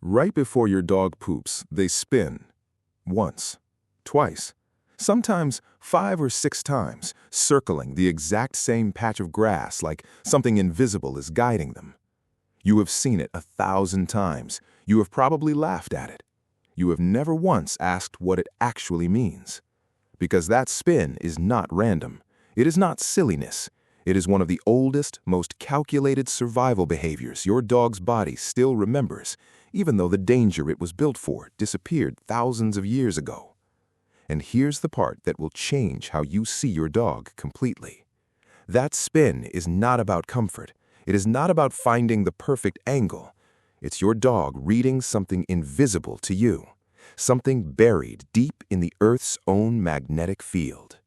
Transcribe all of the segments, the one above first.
Right before your dog poops, they spin. Once, twice, sometimes 5 or 6 times, circling the exact same patch of grass like something invisible is guiding them. You have seen it 1,000 times. You have probably laughed at it. You have never once asked what it actually means. Because that spin is not random. It is not silliness. It is one of the oldest, most calculated survival behaviors your dog's body still remembers, even though the danger it was built for disappeared thousands of years ago. And here's the part that will change how you see your dog completely. That spin is not about comfort. It is not about finding the perfect angle. It's your dog reading something invisible to you, something buried deep in the Earth's own magnetic field.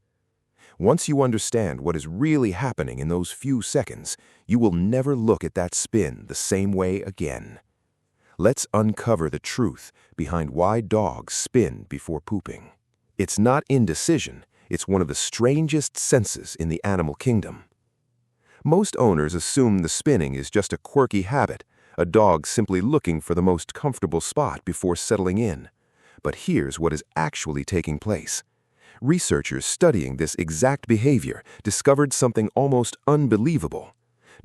Once you understand what is really happening in those few seconds, you will never look at that spin the same way again. Let's uncover the truth behind why dogs spin before pooping. It's not indecision, it's one of the strangest senses in the animal kingdom. Most owners assume the spinning is just a quirky habit, a dog simply looking for the most comfortable spot before settling in. But here's what is actually taking place. Researchers studying this exact behavior discovered something almost unbelievable.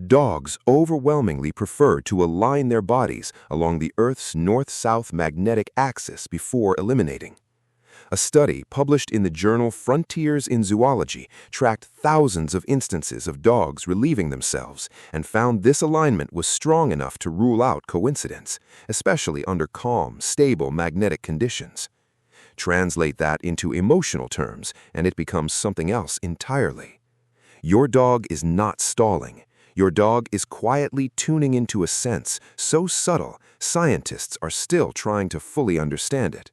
Dogs overwhelmingly prefer to align their bodies along the Earth's north-south magnetic axis before eliminating. A study published in the journal Frontiers in Zoology tracked thousands of instances of dogs relieving themselves and found this alignment was strong enough to rule out coincidence, especially under calm, stable magnetic conditions. Translate that into emotional terms, and it becomes something else entirely. Your dog is not stalling. Your dog is quietly tuning into a sense so subtle, scientists are still trying to fully understand it.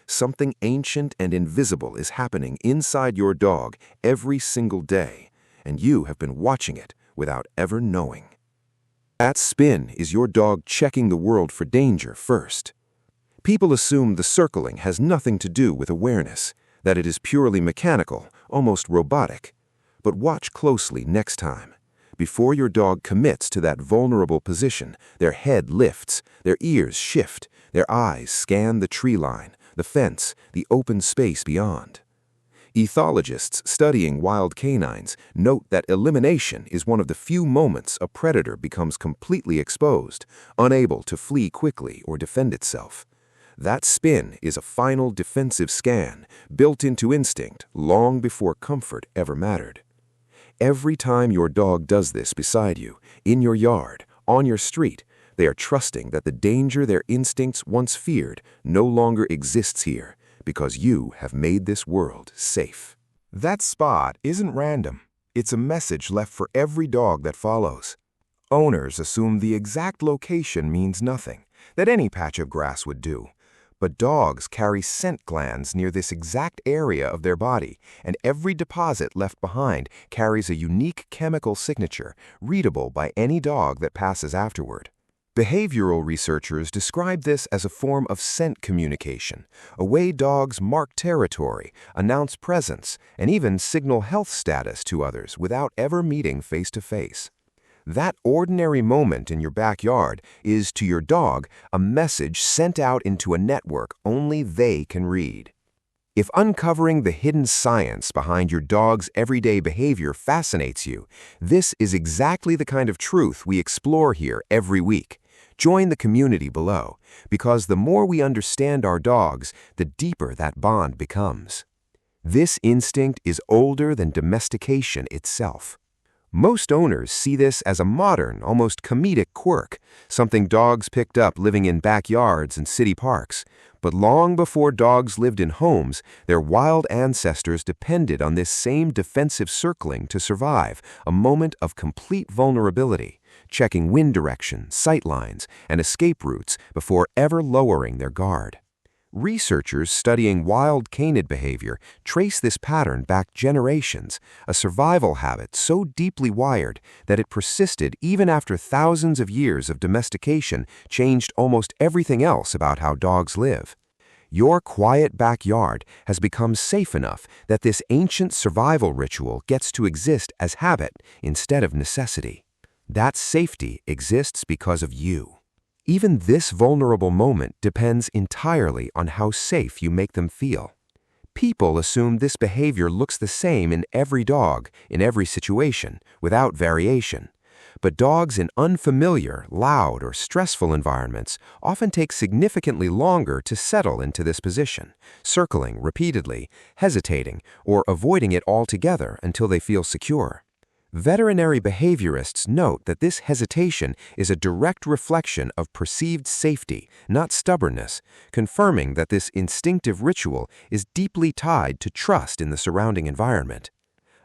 Something ancient and invisible is happening inside your dog every single day, and you have been watching it without ever knowing. That spin is your dog checking the world for danger first. People assume the circling has nothing to do with awareness, that it is purely mechanical, almost robotic. But watch closely next time. Before your dog commits to that vulnerable position, their head lifts, their ears shift, their eyes scan the tree line, the fence, the open space beyond. Ethologists studying wild canines note that elimination is one of the few moments a predator becomes completely exposed, unable to flee quickly or defend itself. That spin is a final defensive scan, built into instinct long before comfort ever mattered. Every time your dog does this beside you, in your yard, on your street, they are trusting that the danger their instincts once feared no longer exists here, because you have made this world safe. That spot isn't random. It's a message left for every dog that follows. Owners assume the exact location means nothing, that any patch of grass would do. But dogs carry scent glands near this exact area of their body, and every deposit left behind carries a unique chemical signature, readable by any dog that passes afterward. Behavioral researchers describe this as a form of scent communication, a way dogs mark territory, announce presence, and even signal health status to others without ever meeting face to face. That ordinary moment in your backyard is, to your dog, a message sent out into a network only they can read. If uncovering the hidden science behind your dog's everyday behavior fascinates you, this is exactly the kind of truth we explore here every week. Join the community below, because the more we understand our dogs, the deeper that bond becomes. This instinct is older than domestication itself. Most owners see this as a modern, almost comedic quirk, something dogs picked up living in backyards and city parks. But long before dogs lived in homes, their wild ancestors depended on this same defensive circling to survive, a moment of complete vulnerability, checking wind direction, sight lines, and escape routes before ever lowering their guard. Researchers studying wild canid behavior trace this pattern back generations, a survival habit so deeply wired that it persisted even after thousands of years of domestication changed almost everything else about how dogs live. Your quiet backyard has become safe enough that this ancient survival ritual gets to exist as habit instead of necessity. That safety exists because of you. Even this vulnerable moment depends entirely on how safe you make them feel. People assume this behavior looks the same in every dog, in every situation, without variation. But dogs in unfamiliar, loud, or stressful environments often take significantly longer to settle into this position, circling repeatedly, hesitating, or avoiding it altogether until they feel secure. Veterinary behaviorists note that this hesitation is a direct reflection of perceived safety, not stubbornness, confirming that this instinctive ritual is deeply tied to trust in the surrounding environment.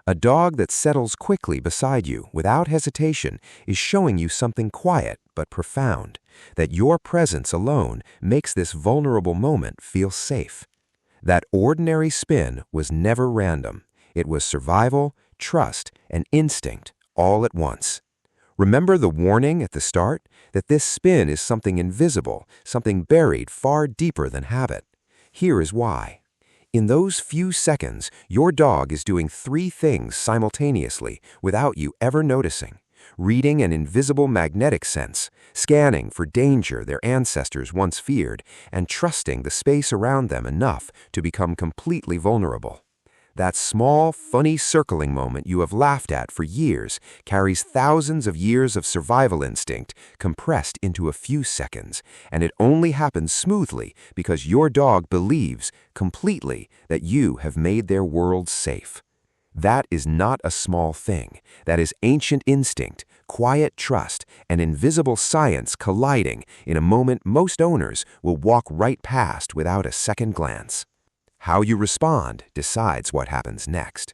A dog that settles quickly beside you without hesitation is showing you something quiet but profound, that your presence alone makes this vulnerable moment feel safe. That ordinary spin was never random. It was survival, trust, and instinct all at once. Remember the warning at the start that this spin is something invisible, something buried far deeper than habit. Here is why. In those few seconds, your dog is doing three things simultaneously without you ever noticing. Reading an invisible magnetic sense, scanning for danger their ancestors once feared, and trusting the space around them enough to become completely vulnerable. That small, funny circling moment you have laughed at for years carries thousands of years of survival instinct compressed into a few seconds, and it only happens smoothly because your dog believes completely that you have made their world safe. That is not a small thing. That is ancient instinct, quiet trust, and invisible science colliding in a moment most owners will walk right past without a second glance. How you respond decides what happens next.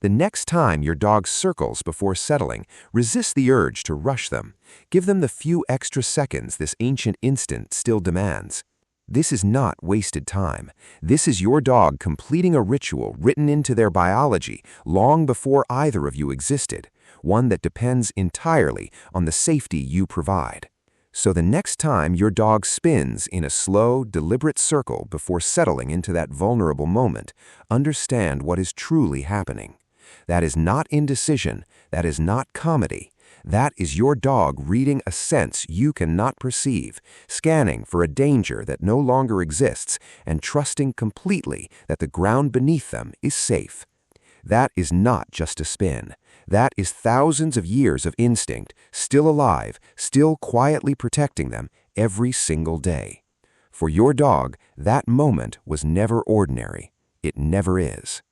The next time your dog circles before settling, resist the urge to rush them. Give them the few extra seconds this ancient instinct still demands. This is not wasted time. This is your dog completing a ritual written into their biology long before either of you existed, one that depends entirely on the safety you provide. So the next time your dog spins in a slow, deliberate circle before settling into that vulnerable moment, understand what is truly happening. That is not indecision. That is not comedy. That is your dog reading a sense you cannot perceive, scanning for a danger that no longer exists, and trusting completely that the ground beneath them is safe. That is not just a spin. That is thousands of years of instinct, still alive, still quietly protecting them every single day. For your dog, that moment was never ordinary. It never is.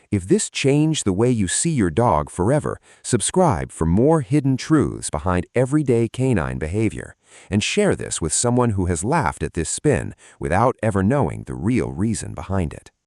If this changed the way you see your dog forever, subscribe for more hidden truths behind everyday canine behavior, and share this with someone who has laughed at this spin without ever knowing the real reason behind it.